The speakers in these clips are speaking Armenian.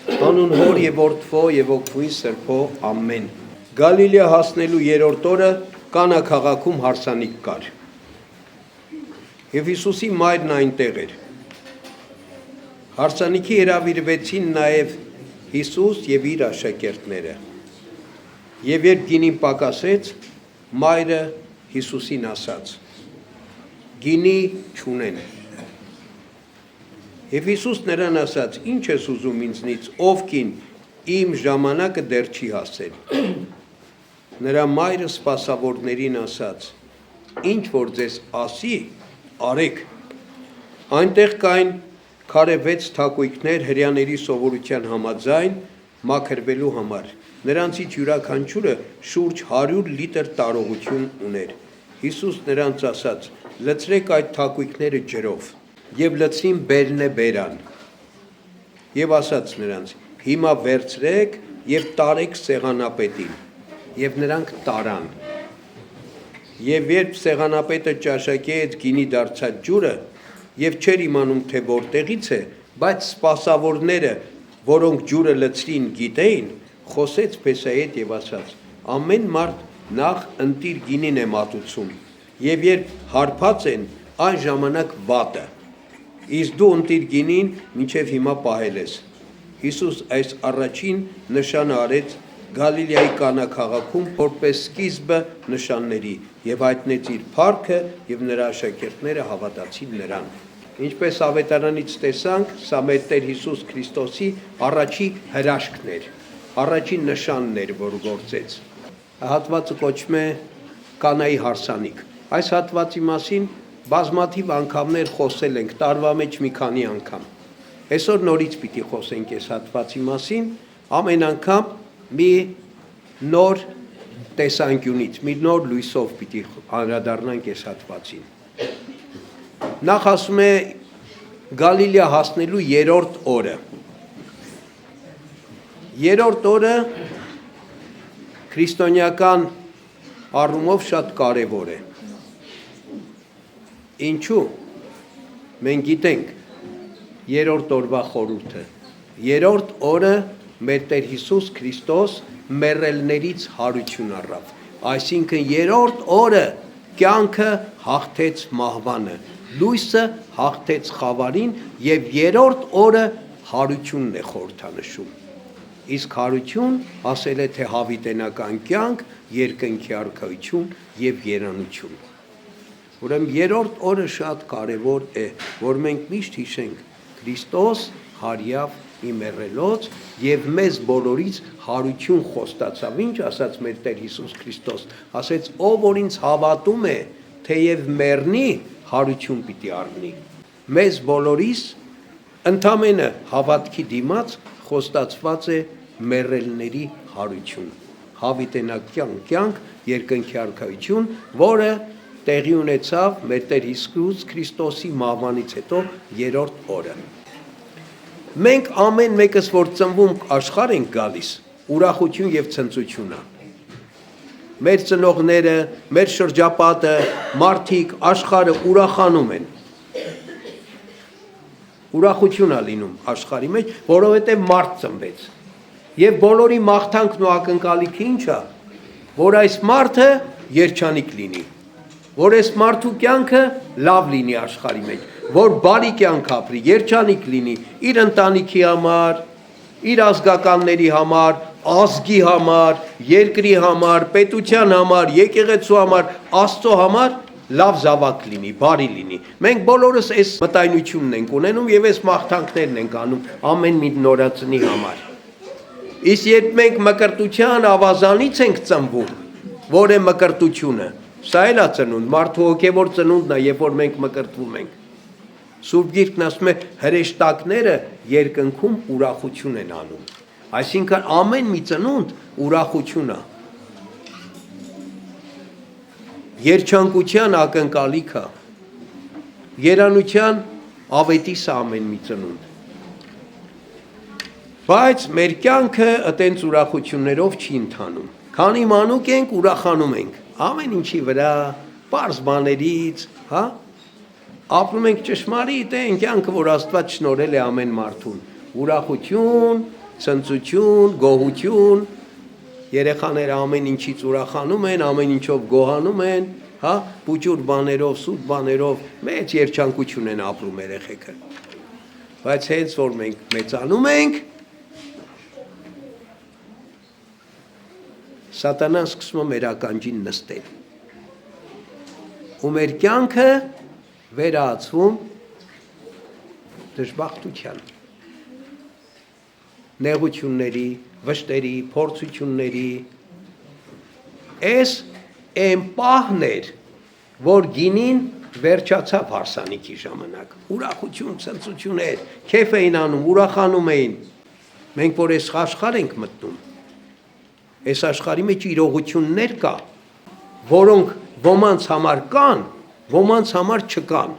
Անուն հոր եւ որդվո եւ օգնուի սրբո ամեն։ Գալիլեա հասնելու երրորդ օրը Կանա քաղաքում հարսանիք կար։ Եվ Հիսուսի մայրն այնտեղ էր։ Հարսանիքի հրավիրվեցին նաեւ Հիսուս եւ իր աշակերտները։ Եվ երբ գինին պակասեց, մայրը Հիսուսին ասաց. Գինի չունեն։ Եվ Հիսուս նրան ասաց. Ինչ ես ուզում ինձնից, ով կին, իմ ժամանակը դեռ չի հասել։ Նրա մայրը սպասավորներին ասաց. Ինչ որ ձեզ ասի, արեք։ Այնտեղ կային քարե 6 թակույկներ հրյաների սովորության համաձայն մաքրվելու համար։ Նրանցից յուրաքանչյուրը շուրջ 100 լիտր տարողություն ուներ։ Հիսուս նրանց ասաց. լցրեք այդ թակույկները ջրով եւ լցրին բերնե բերան։ Եվ ասաց նրանց. հիմա վերցրեք եւ տարեք սեղանապետին։ Եվ նրանք տարան։ Եվ երբ սեղանապետը ճաշակեց գինի դարձած ջուրը, եւ չէր իմանում թե որտեղից է, բայց սպասավորները, որոնք ջուրը լցրին, գիտեին, խոսեց Փեսայի հետ եւ ասաց. ամեն մարդ նախ ընտիր գինին է մատուցում, եւ երբ հարբած են, այն ժամանակ վատը, իսկ դու ընտիր գինին մինչեւ հիմա պահել ես։ Հիսուս այս առաջին նշանը արեց Գալիլեայի Կանա քաղաքում որպես սկիզբը նշանների եւ հայտնեց իր փառքը եւ նրա աշակերտները հավատացին նրան։ Ինչպես ավետարանից տեսանք, սա մեր Տեր Հիսուս Քրիստոսի առաջի հրաշքն էր, առաջին նշանն էր, որ գործեց։ Հատվածը կոչվում է Կանայի հարսանիք։ Այս հատվածի մասին բազմաթիվ անգամներ խոսել ենք, տարվա մեջ մի քանի անգամ։ Այսօր նորից պիտի խոսենք այս հատվածի մասին, ամեն անգամ մի նոր տեսանկյունից, մի նոր լույսով պիտի անդրադառնանք այս հատվածին։ Նախ ասում է Գալիլեա հասնելու երրորդ օրը։ Երրորդ օրը քրիստոնեական առումով շատ կարևոր է։ Ինչու՞։ Մենք գիտենք երրորդ օրվա խորհուրդը։ Երրորդ օրը մեր Տեր Հիսուս Քրիստոս մեռելներից հարություն առավ։ Այսինքն երրորդ օրը կյանքը հաղթեց մահվանը, լույսը հաղթեց խավարին եւ երրորդ օրը հարությունն է խորհրդանշում։ Իսկ հարություն ասել է թե հավիտենական կյանք, երկնքի արքայություն եւ երանություն։ Ուրեմն երրորդ օրը շատ կարևոր է, որ մենք միշտ հիշենք Քրիստոս հարյավ իմերելոց եւ մեզ բոլորից հարություն խոստացավ։ Ինչ ասաց մեր Տեր Հիսուս Քրիստոս, ասեց ով որ ինձ հավատում է, թեև մեռնի, հարություն պիտի առնի։ Մեզ բոլորիս ընդամենը հավատքի դիմաց խոստացված է մեռելների հարություն, հավիտենական կյանք, երկնքի արքայություն, որը տեղի ունեցավ մեր Տեր Հիսուս Քրիստոսի մահվանից հետո երրորդ օրը։ Մենք ամեն մեկս որ ծնվում աշխարհ ենք գալիս, ուրախություն եւ ցնծություն է։ Մեր ծնողները, մեր շրջապատը, մարդիկ, աշխարհը ուրախանում են։ Ուրախություն է լինում աշխարհի մեջ, որովհետեւ մարդ ծնվեց։ Եվ բոլորի մաղթանքն ու ակնկալիքը ի՞նչ է, որ այս մարդը երջանիկ լինի, որ այս մարդու կյանքը լավ լինի աշխարհի մեջ, որ բարի կյանք ապրի, երջանիկ լինի իր ընտանիքի համար, իր ազգականների համար, ազգի համար, երկրի համար, պետության համար, եկեղեցու համար, Աստծո համար լավ զավակ լինի, բարի լինի։ Մենք բոլորս այս մտայնությունն ենք ունենում եւ այս մաղթանքներն ենք անում ամեն մի նորածնի համար։ Իսկ երբ մենք մկրտության ավազանից ենք ծնվում, որ է մկրտությունը, սա էլ է ծնունդ, մարդու հոգևոր ծնունդն է, երբ որ մենք մկրտվում ենք։ Սուրբ Գիրքն ասում է հրեշտակները երկնքում ուրախություն են անում։ Այսինքն ամեն մի ծնունդ ուրախություն է։ Երջանկության ակնկալիք է։ Երանության ավետիս է ամեն մի ծնունդ։ Բայց մեր կյանքը այտենց ուրախություններով չի ընթանում։ Քանի մանուկ ենք, ուրախանում ենք։ Ամեն ինչի վրա, պարզ բաներից, հա? Ապրում ենք ճշմարիտ այն կյանքը, որ Աստված շնորհել է ամեն մարդուն։ Ուրախություն, ցնծություն, գոհություն, երեխաները ամեն ինչից ուրախանում են, ամեն ինչով գոհանում են, հա, փուճուր բաներով, սուտ բաներով, մեծ երջանկություն են ապրում երեխեքը։ Բայց հենց որ մենք մեծանում ենք, Սատանան սկսում է մեր ականջին նստել։ Ու մեր կյանքը վերածվում դժբախտության, նեղությունների, վշտերի, փորձությունների։ Այս այն պահն էր, որ գինին վերջացավ հարսանիքի ժամանակ։ Ուրախություն, ցնծություն էր, քեֆ էին անում, ուրախանում էին։ Մենք որ այս աշխարհ ենք մտնում, այս աշխարհի մեջ իրողություններ կա, որոնք ոմանց համար կան, ոմանց համար չկան։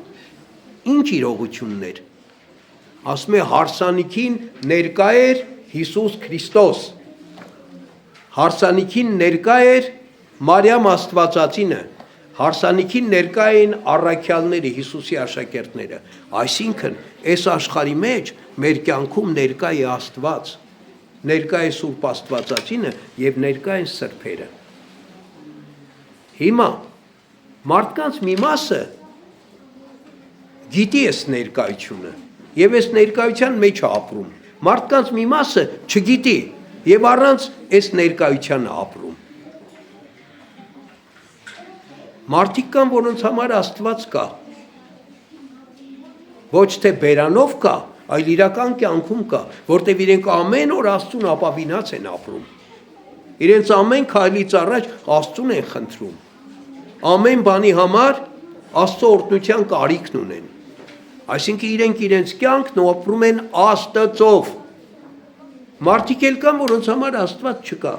Ինչ իրողություններ։ Ասում է հարսանիքին ներկա էր Հիսուս Քրիստոս։ Հարսանիքին ներկա էր Մարիամ Աստվածածինը։ Հարսանիքին ներկա էին առաքյալները, Հիսուսի աշակերտները։ Այսինքն, այս աշխարհի մեջ մեր կյանքում ներկա է Աստված, ներկա է Սուրբ Աստվածածինը եւ ներկա են սրբերը։ Հիմա մարդկանց մի մասը գիտի այս ներկայությունը եւ այս ներկայության մեջ է ապրում։ Մարդկանց մի մասը չգիտի եւ առանց այս ներկայությանը ապրում։ Մարդիկ կան, որոնց համար Աստված կա։ Ոչ թե բերանով կա, այլ իրական կյանքում կա, որտեղ իրենք ամեն օր Աստծուն ապավինած են ապրում։ Իրենց ամեն քայլից առաջ Աստծուն են խնդրում։ Ամեն բանի համար Աստծո օրհնության կարիքն ունեն։ Այսինքն իրենք իրենց կյանքն ապրում են Աստծով։ Մարդիկ էլ կան, որոնց համար Աստված չկա։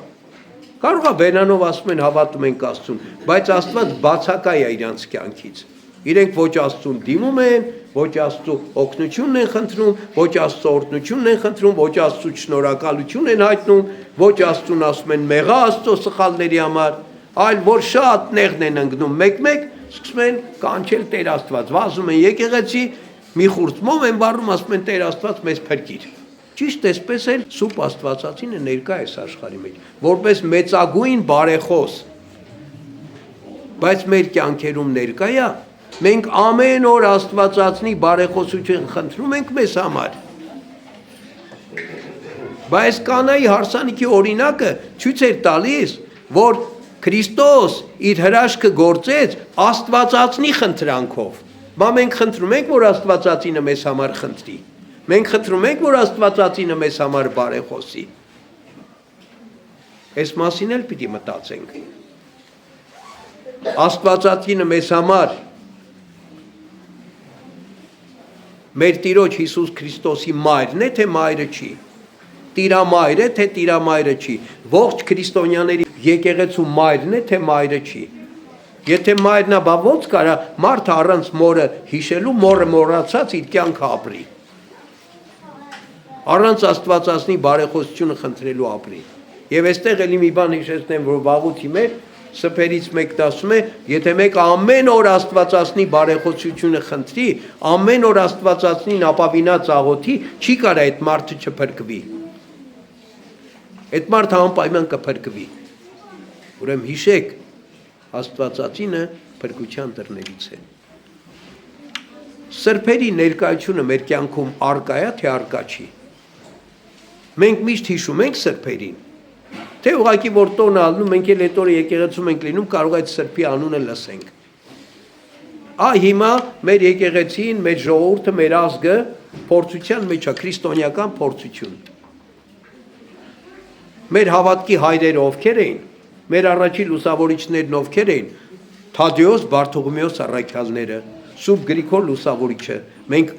Կարող է բերանով ասում են հավատում ենք Աստծուն, բայց Աստված բացակա է իրանց կյանքից։ Իրենք ոչ Աստծուն դիմում են, ոչ Աստծո օգնությունն են խնդրում, ոչ Աստծո օրհնությունն են խնդրում, ոչ Աստծո շնորհակալություն են հայտնում, ոչ Աստծուն ասում են մեղա Աստծո սխալների համար, այլ որ շատ նեղն են ընկնում մեկ-մեկ, սկսում են կանչել Տեր Աստված, վազում են եկեղեցի, մի խուրձ մոմ են վառում, ասում են Տեր Աստված մեզ փրկիր։ Ճիշտ էսպես էլ Սուրբ Աստվածածինը ներկա է աշխարհի մեջ, որպես մեծագույն բարեխոս։ Բայց մեր կյանքերում ներկա է, մենք ամեն օր Աստվածածնի բարեխոսություն խնդրում ենք մեզ համար։ Բայց կանայի հարսանիքի օրինակը ցույց էր տալիս, որ Քրիստոս իր հրաշքը գործեց Աստվածածնի խնդրանքով։ Բա մենք խնդրում ենք, որ Աստվածածինը մեզ համար խնդրի։ Մենք խնդրում ենք, որ Աստվածածինը մեզ համար բարեխոսի։ Այս մասին էլ պիտի մտածենք։ Աստվածածինը մեզ համար մեր Տիրոջ Հիսուս Քրիստոսի մայրն է, թե մայրը չի։ Տիրամայր է, թե տիրամայրը չի։ Ողջ քրիստոնյաների եկեղեցու մայրն է, թե մայրը չի։ Եթե մայրն է, բա ո՞նց կարա մարդը առանց մորը հիշելու, մորը մոռացած իր կյանքը ապրի։ Առանց Աստվածածնի բարեխոսությունը խնդրելու ապրի։ Եվ այստեղ էլի մի բան հիշեցնեմ, որ վաղուց իմ սփերից մեկն ասում է, եթե մեկ ամեն օր Աստվածածնի բարեխոսությունը խնդրի, ամեն օր Աստվածածնին ապավինած աղոթի, չի կարա այդ մարդը չփրկվի։ Այդ մարդը անպայման կփրկվի։ Ուրեմն հիշեք, Աստվածածինը փրկության դռներից է։ Սրբերի ներկայությունը մեր կյանքում արկա է, թե արկա չի։ Մենք միշտ հիշում ենք սրբերին, թե ուղղակի որ տոնը ալնում, մենք էլ այդ օրը եկեղեցում ենք լինում, կարող այդ սրբի անունը լսենք։ Հիմա մեր եկեղեցին, մեր ժողովուրդը, մեր ազգը փորձության մեջ է, քրիստոնեական փորձություն։ Մեր հավատքի հայրերը ովքեր էին, մեր առաջին լուսավորիչներն ովքեր էին, Թադեոս, Բարթողմեոս առաքյալները, Սուրբ Գրիգոր լուսավորիչը, մենք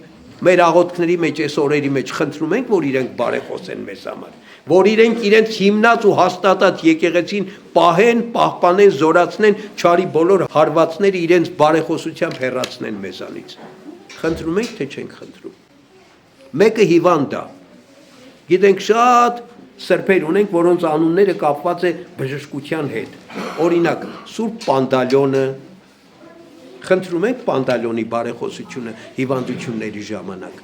մեր աղոթքների մեջ, այս օրերի մեջ խնդրում ենք, որ իրենք բարեխոսեն մեզ համար, որ իրենք իրենց հիմնած ու հաստատած եկեղեցին պահեն, պահպանեն, զորացնեն, չարի բոլոր հարվածները իրենց բարեխոսությամբ հեռացնեն մեզանից։ Խնդրում ենք, թե չենք խնդրում։ Մեկը հիվանդ է։ Գիտենք շատ սրբեր ունենք, որոնց անունները կապված է բժշկության հետ։ Օրինակ, Սուրբ Պանդալյոնը, խնդրում ենք Պանդալյոնի բարեխոսությունը հիվանդությունների ժամանակ։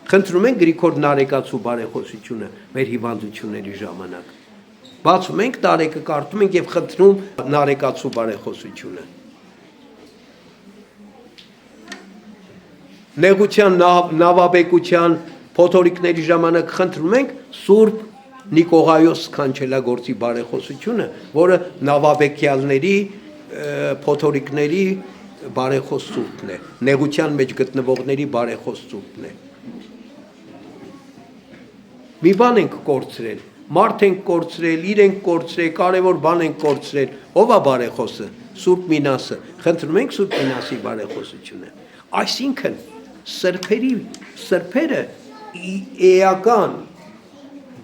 Խնդրում ենք Գրիգոր Նարեկացու բարեխոսությունը մեր հիվանդությունների ժամանակ։ Բացում ենք Նարեկը, կարդում ենք եւ խնդրում Նարեկացու բարեխոսությունը։ Նեղության նավաբեկության փոթորիկների ժամանակ խնդրում ենք Սուրբ Նիկողայոս Սքանչելագործի բարեխոսությունը, որը նավաբեկյալների փոթորիկների բարեխոս սուրբն է, նեղության մեջ գտնվողների բարեխոս սուրբն է։ Մի բան ենք կորցրել, մարդ ենք կորցրել, իրենք կորցրել, կարևոր բան ենք կորցրել, ով է բարեխոսը, Սուրբ Մինասը, խնդրում ենք Սուրբ Մինասի բարեխոսությունը։ Այսինքն սրբերը էական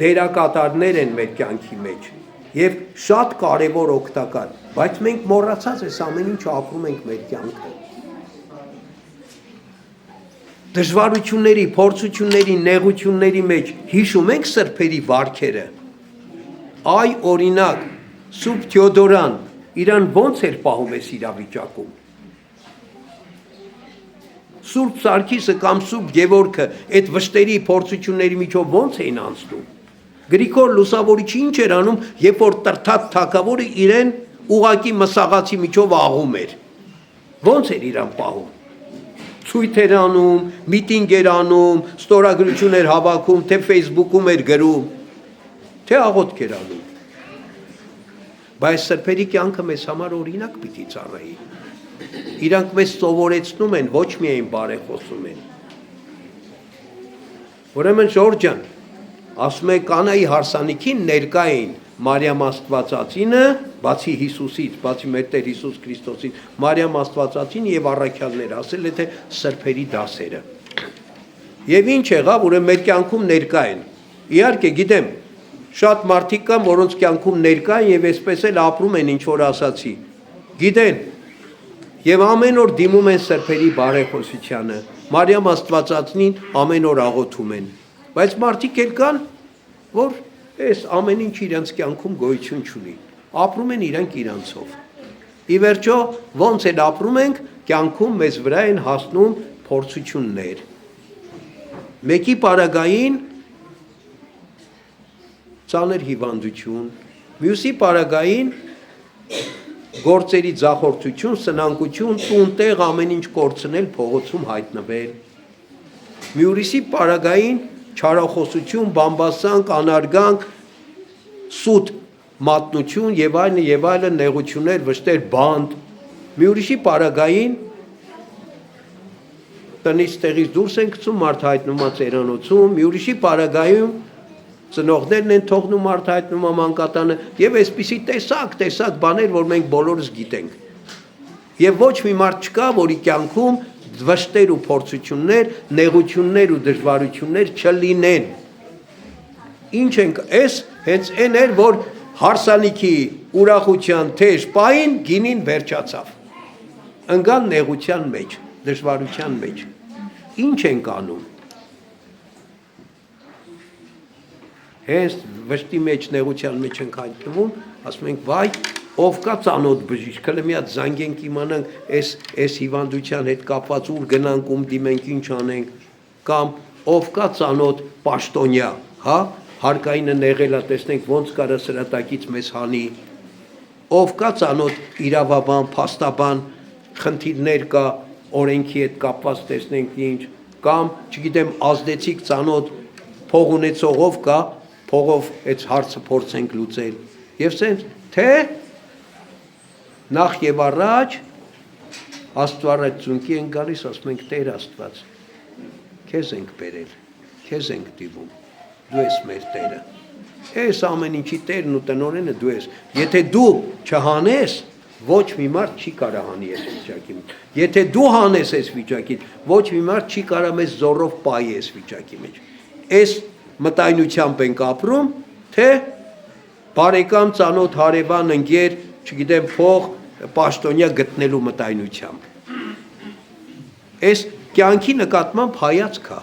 դերակատարներ են մեր կյանքի մեջ եւ շատ կարևոր օգտակար, բայց մենք մոռացած այս ամեն ինչը ապրում ենք մեր կյանքը։ Դժվարությունների, փորձությունների, նեղությունների մեջ հիշում ենք սրբերի վարքերը։ Այ օրինակ Սուրբ Թեոդորան իրան ոնց էր պահում այս իրավիճակում։ Սուրբ Սարգիսը կամ Սուրբ Գևորգը այդ վշտերի փորձությունների միջով ոնց էին անցնում։ Գրիգոր Լուսավորիչը ինչ էր անում, երբ որ Տրթատ թագավորը իրեն ուղակի մսաղացի միջով աղում էր։ Ոնց էր իրան պահում։ Ցույց էր անում, միտինգ էր անում, ստորագրություն էր հավաքում, թե Facebook-ում էր գրում, թե աղոթք էր անում։ Բայց սրբերի կյանքը մեզ համար օրինակ պիտի ծառայի։ Իրանք մեզ սովորեցնում են, ոչ միայն բարեխոսում են։ Ուրեմն Ժորժ ջան, ասում է կանայի հարսանիքին ներկա էին Մարիամ Աստվածածինը, բացի Հիսուսից, բացի մեր Տեր Հիսուս Քրիստոսից, Մարիամ Աստվածածին եւ առաքյալները, ասել է թե սրբերի դասերը։ Եվ ինչ եղավ, ուրեմն մեր կյանքում ներկա են։ Իհարկե գիտեմ, շատ մարդիկ կան, որոնց կյանքում ներկա են եւ այսպես էլ ապրում են, ինչ որ ասացի։ Գիտեն, եւ ամեն օր դիմում են սրբերի բարեխոսությանը, Մարիամ Աստվածածնին ամեն օր աղոթում են։ Բայց մարդիկ էլ կան, որ այս ամեն ինչ իրենց կյանքում գոյություն չունի, ապրում են իրանք իրանցով։ Ի վերջո, ոնց էլ ապրում ենք, կյանքում մեզ վրա են հասնում փորձություններ։ Մեկի պարագային ծանր հիվանդություն, մյուսի պարագային գործերի ձախորդություն, սնանկություն, տուն-տեղ ամեն ինչ կորցնել, փողոցում հայտնվել։ Մի ուրիշի պարագային չարախոսություն, բամբասանք, անարգանք, սուտ մատնություն եւ այլն նեղություններ, վշտեր, բանտ։ Մի ուրիշի պարագային տնից տեղից դուրս են գցում, մարդ հայտնվում է ծերանոցում, մի ուրիշի պարագայում ծնողներն են թողնում, մարդ հայտնվում է մանկատանը եւ այսպիսի տեսակ բաներ, որ մենք բոլորս գիտենք։ Եվ ոչ մի մարդ չկա, որի կյանքում վշտեր ու փորձություններ, նեղություններ ու դժվարություններ չլինեն։ Ինչ ենք էս հենց այն էր, որ հարսանիքի ուրախության թեժ պահին գինին վերջացավ։ Ընկան նեղության մեջ, դժվարության մեջ։ Ինչ ենք անում։ Հենց վշտի մեջ, նեղության մեջ ենք հայտնվում, ասում ենք, վայ, ով կա ծանոթ բժիշկ, հələ մի հատ զանգենք իմանանք, այս հիվանդության հետ կապված ուր գնանք, ում դիմենք, ինչ անենք, կամ ով կա ծանոթ պաշտոնյա, հա, հարկայինը նեղել է, տեսնենք ոնց կարա սրատակից մեզ հանի, ով կա ծանոթ իրավաբան, փաստաբան, խնդիրներ կա, օրենքի հետ կապված տեսնենք ինչ, կամ, չգիտեմ, ազդեցիկ ծանոթ փող ունեցողով կա, փողով այդ հարցը փորձենք լուծել։ Եվ սենց, թե նախ եւ առաջ Աստծո ծունկի են գալիս, ասում ենք Տեր Աստված, քեզ ենք բերել, քեզ ենք դիվում, դու ես մեր Տերը։ Այս ամեն ինչի Տերն ու տնօրենը դու ես։ Եթե դու չհանես, ոչ մի մարդ չի կարա հանի այս վիճակի մեջ։ Եթե դու հանես այս վիճակին, ոչ մի մարդ չի կարա մեզ զորով պայի այս վիճակի մեջ։ Այս մտայնությամբ ենք ապրում, թե բարեկամ, ծանոթ, հարևան, ընկեր, չգիտեմ, փող, պաշտոնյա գտնելու մտայնությամբ։ Այս կյանքի նկատմամբ հայացք է։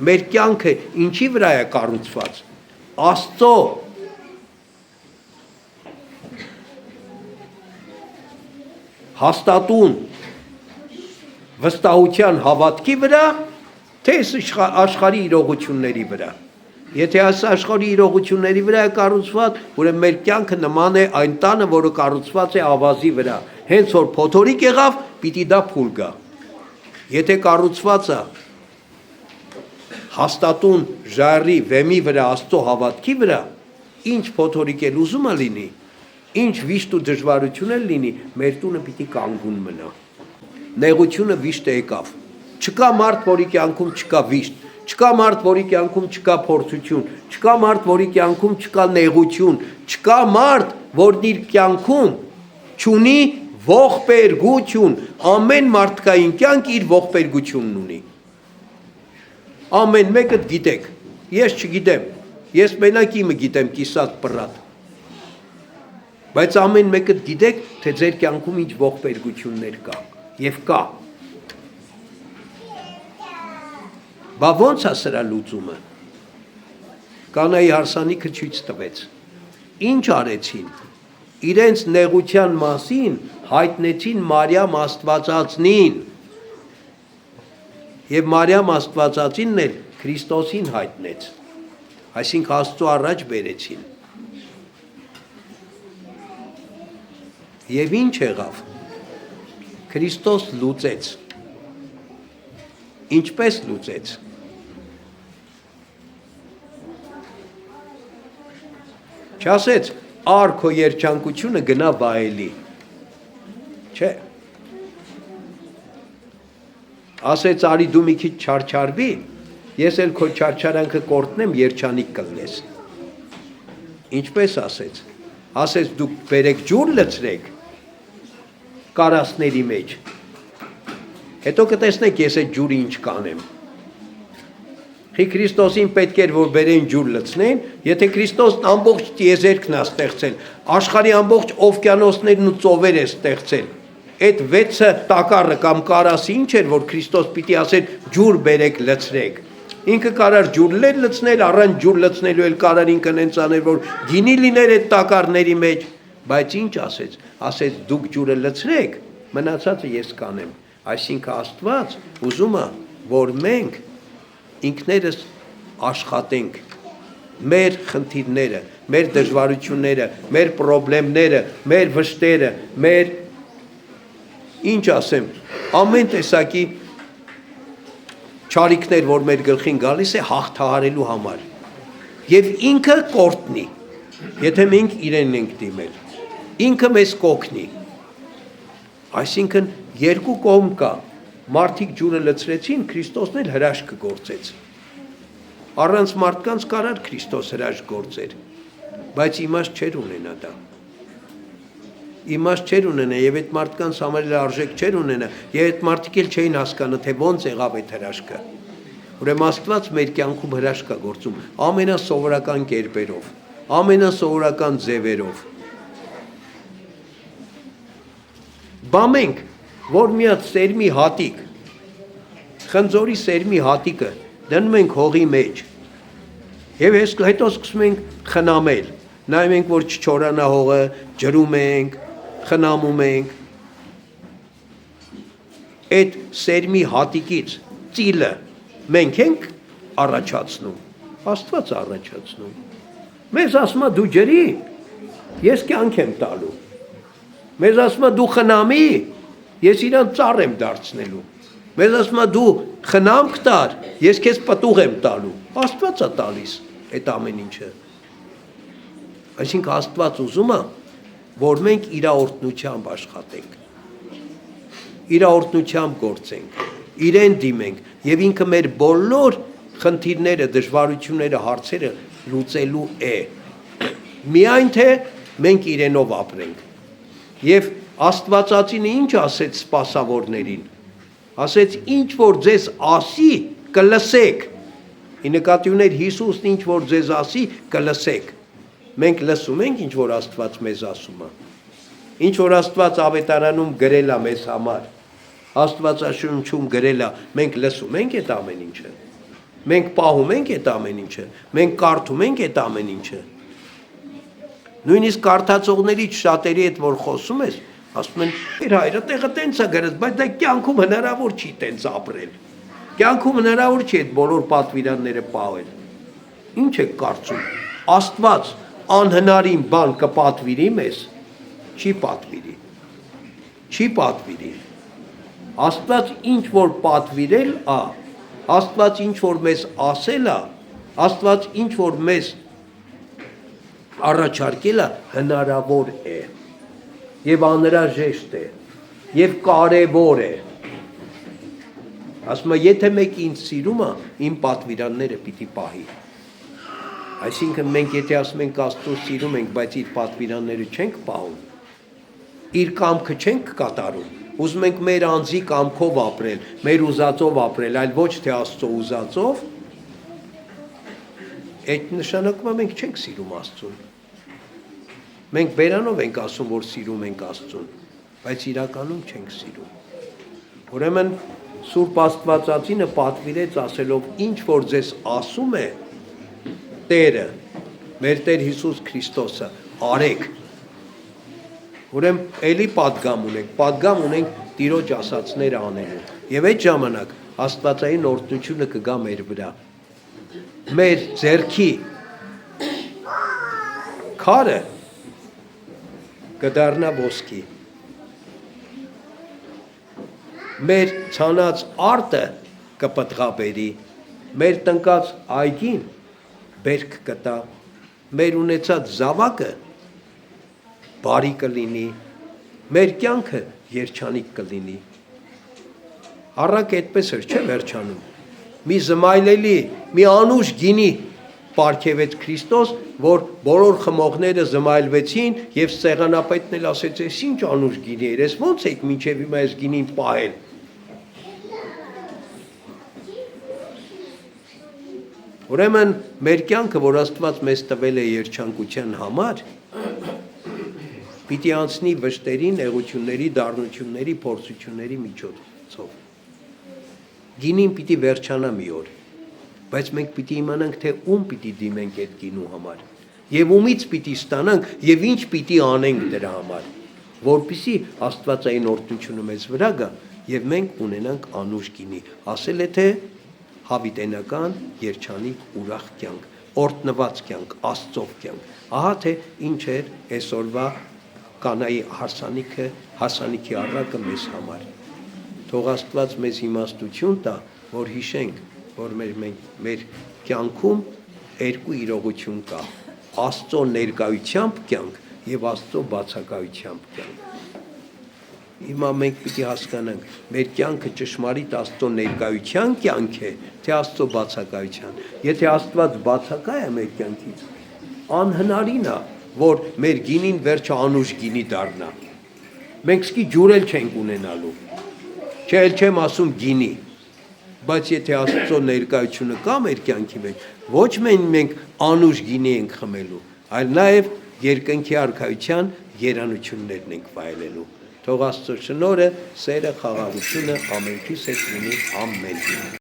Մեր կյանքը ինչի վրա է կառուցված։ Աստծո հաստատուն վստահության հավատքի վրա, թե աշխարհի իրողությունների վրա։ Եթե այս աշխարհի իրողությունների վրա է կառուցված, ուրեմն մեր կյանքը նման է այն տանը, որը կառուցված է ավազի վրա։ Հենց որ փոթորիկ եղավ, պիտի դա փուլ գա։ Եթե կառուցված է հաստատուն ժայռի վեմի վրա, Աստծո հավատքի վրա, ինչ փոթորիկ էլ ուզում է լինի, ինչ վիշտ ու դժվարություն էլ լինի, մեր տունը պիտի կանգուն մնա։ Նեղությունը վիշտը եկավ։ Չկա մարդ, որի կյանքում չկա վիշտ, չկա մարդ, որի կյանքում չկա փորձություն, չկա մարդ, որի կյանքում չկա նեղություն, չկա մարդ, որն իր կյանքում չունի ողբերգություն, ամեն մարդկային կյանք իր ողբերգությունն ունի։ Ամեն մեկը գիտեք, ես չգիտեմ, ես մենակ իմը գիտեմ կիսած պռատ, բայց ամեն մեկը գիտեք, թե ձեր կյանքում ինչ ողբերգություններ կա, և կա։ Բա ոնց է սրա լուծումը։ Կանայի հարսանիքը ցույց տվեց։ Ինչ արեցին։ Իրենց նեղության մասին հայտնեցին Մարիամ Աստվածածնին։ Եվ Մարիամ Աստվածածինն էլ Քրիստոսին հայտնեց։ Այսինքն Աստծո առաջ բերեցին։ Եվ ինչ եղավ։ Քրիստոս լուծեց։ Ինչպես լուծեց։ Չասեց, ար քո երջանկությունը գնա վայելի, չէ, ասեց արի դու մի քիչ չարչարվի, ես էլ քո չարչարանքը կորտնեմ, երջանիկ կլնես, ինչպես ասեց, ասեց դուք բերեք ջուր լցրեք, կարասների մեջ, հետո կտեսնեք ես այդ ջուրը ինչ կանեմ, Քրիստոսին պետք էր, որ բերեն ջուր լցնեն, եթե Քրիստոսն ամբողջ տիեզերքն է ստեղծել, աշխարհի ամբողջ օվկիանոսներն ու ծովերը ստեղծել, այդ 6 տակառը կամ կարասը ինչ էր, որ Քրիստոս պիտի ասեր ջուր բերեք լցրեք, ինքը կարար ջուր լցնել, առանց ջուր լցնելու էլ կարար ինքը նենց աներ, որ գինի լիներ այդ տակառների մեջ, բայց ինչ ասեց դուք ջուրը լցրեք, մնացածը ես կանեմ, այսինքն Աստված ուզում է, որ մենք ինքներս աշխատենք, մեր խնդիրները, մեր դժվարությունները, մեր պրոբլեմները, մեր վշտերը, մեր, ինչ ասեմ, ամեն տեսակի չարիքներ, որ մեր գլխին գալիս է հաղթահարելու համար, և ինքը կորտնի, եթե մենք իրեն ենք դիմել, ինքը մեզ կօգնի, այսինքն երկու կողմ կա, մարդիկ ջուրը լցրեցին, Քրիստոսն էլ հրաշքը գործեց, առանց մարդկանց կարար Քրիստոս հրաշք գործեր, բայց իմաստ չեր ունենա դա, իմաստ չեր ունենա և այդ մարդկանց համար էլ արժեք չեր ունենա, և այդ մարդիկ էլ չէին հասկանը, թե ոնց եղավ այդ հրաշքը, ուրեմն Աստված մեր կյանքում հրաշք է գործում, ամենասովորական կերպերով, ամենասովորական ձևերով, բա մենք, որ միած սերմի հատիկ, խնձորի սերմի հատիկը դնում ենք հողի մեջ և հետո սկսում ենք խնամել, նայում ենք, որ չչորանա հողը, ջրում ենք, խնամում ենք, այդ սերմի հատիկից ծիլը մենք ենք առաջացնում, Աստված առաջացնում, մեզ ասում է դու ջրի, ես կյանք եմ տալու, մեզ ասում է դու խնամի, ես իրան ծառ եմ դարձնելու, մեզ ասում է դու խնամք տար, ես քեզ պտուղ եմ տալու, Աստված է տալիս այդ ամեն ինչը, այսինքն Աստված ուզում է, որ մենք իր օրհնությամբ աշխատենք, իր օրհնությամբ գործենք, իրեն դիմենք և ինքը մեր բոլոր խնդիրները, դժվարությունները, հարցերը լուծելու է, միայն թե մենք իրենով ապրենք և Աստվածածինը ինչ ասեց սպասավորներին, ասեց ինչ որ ձեզ ասի կլսեք, ի նկատի ուներ Հիսուսն ինչ որ ձեզ ասի կլսեք, մենք լսում ենք ինչ որ Աստված մեզ ասում է, ինչ որ Աստված ավետարանում գրել է մեզ համար, Աստվածաշունչում գրել է, մենք լսում ենք այդ ամեն ինչը, մենք պահում ենք այդ ամեն ինչը, մենք կարդում ենք այդ ամեն ինչը, նույնիսկ կարդացողներից շատերի հետ որ խոսում ես, ասում են, իր հայրը տեղը տենց է գրած, բայց դա կյանքում հնարավոր չի տենց ապրել, Կյանքում հնարավոր չի այդ բոլոր պատվիրանները պահել։ Ինչ եք կարծում, Աստված անհնարին բան կպատվիրի մեզ, չի պատվիրի, չի պատվիրի։ Աստված ինչ որ պատվիրել ա, Աստված ինչ որ մեզ ասել ա, Աստված ինչ որ մեզ առաջարկել ա, հնարավոր է եւ անհրաժեշտ է եւ կարեւոր է։ Ասում է, եթե մեկը ինձ սիրում ա, իմ պատվիրանները պիտի պահի։ Այսինքն մենք եթե ասում ենք Աստծո սիրում ենք, բայց իր պատվիրանները չենք պահում, իր կամքը չենք կատարում, ուզում ենք մեր անձի կամքով ապրել, մեր ուզածով ապրել, այլ ոչ թե Աստծո ուզածով, այդ նշանակում է մենք չենք սիրում Աստծուն։ Մենք բերանով ենք ասում, որ սիրում ենք Աստծուն, բայց իրականում չենք սիրում։ Ուրեմն Սուրբ Աստվածածինը պատվիրեց ասելով, ինչ որ ձեզ ասում է Տերը, մեր Տեր Հիսուս Քրիստոսը, արեք։ Ուրեմն էլի պատգամ ունենք Տիրոջ ասածները անելու։ Եվ այդ ժամանակ Աստվածային օրհնությունը կգա մեր վրա։ Մեր ձեռքի քարը կդառնա ոսկի։ Մեր ցանած արտը կպտղաբերի, մեր տնկած այգին բերք կտա, մեր ունեցած զավակը բարի կլինի, մեր կյանքը երջանիկ կլինի։ Առակ այդպես էր, չէ՞ վերջանում։ Մի զմայլելի, մի անուշ գինի պարգևեց Քրիստոս, որ բոլոր խմողները զմայլվեցին եւ սեղանապետն էլ ասեց, «Էս ինչ անուշ գինի էր, էս ո՞նց եք մինչեւ հիմա այս գինին պահել»։ Ուրեմն մեր կյանքը, որ Աստված մեզ տվել է երջանկության համար, պիտի անցնի վշտերի, նեղությունների, դառնությունների, փորձությունների միջոցով։ Գինին պիտի վերջանա մի օր, բայց մենք պիտի իմանանք, թե ում պիտի դիմենք այդ գինու համար, եւ ումից պիտի ստանանք եւ ինչ պիտի անենք դրա համար, որպեսզի Աստվածային օրհնությունը մեզ վրա գա եւ մենք ունենանք անուշ գինի։ Ասել է թե հավիտենական, երջանիկ, ուրախ կյանք, օրհնված կյանք, Աստծով կյանք։ Ահա թե ինչ էր այսօրվա կանայի հասանիքի առակը մեզ համար։ Թող Աստված մեզ իմաստություն տա, որ հիշենք, որ մեր կյանքում երկու իրողություն կա. Աստծո ներկայությամբ կյանք եւ Աստծո բացակայությամբ կյանք։ Հիմա մենք պիտի հասկանանք, մեր կյանքը ճշմարիտ Աստծո ներկայության կյանք է, թե Աստծո բացակայության։ Եթե Աստված բացակայ է մեր կյանքից, անհնարին է, որ մեր գինին վերջը անուշ գինի դառնա։ Մենք սկի ջուրել չենք ունենալու։ Չէ, չեմ ասում գինի, բայց եթե Աստծո ներկայությունը կա մեր կյանքի մեջ, ոչ մենք անուշ գինի ենք խմելու, այլ նաև երկնքի արքայության երանություններն ենք վայելելու։ Թող Աստծո շնորհը, սերը, խաղաղությունը ամենքիս հետ լինի, ամեն։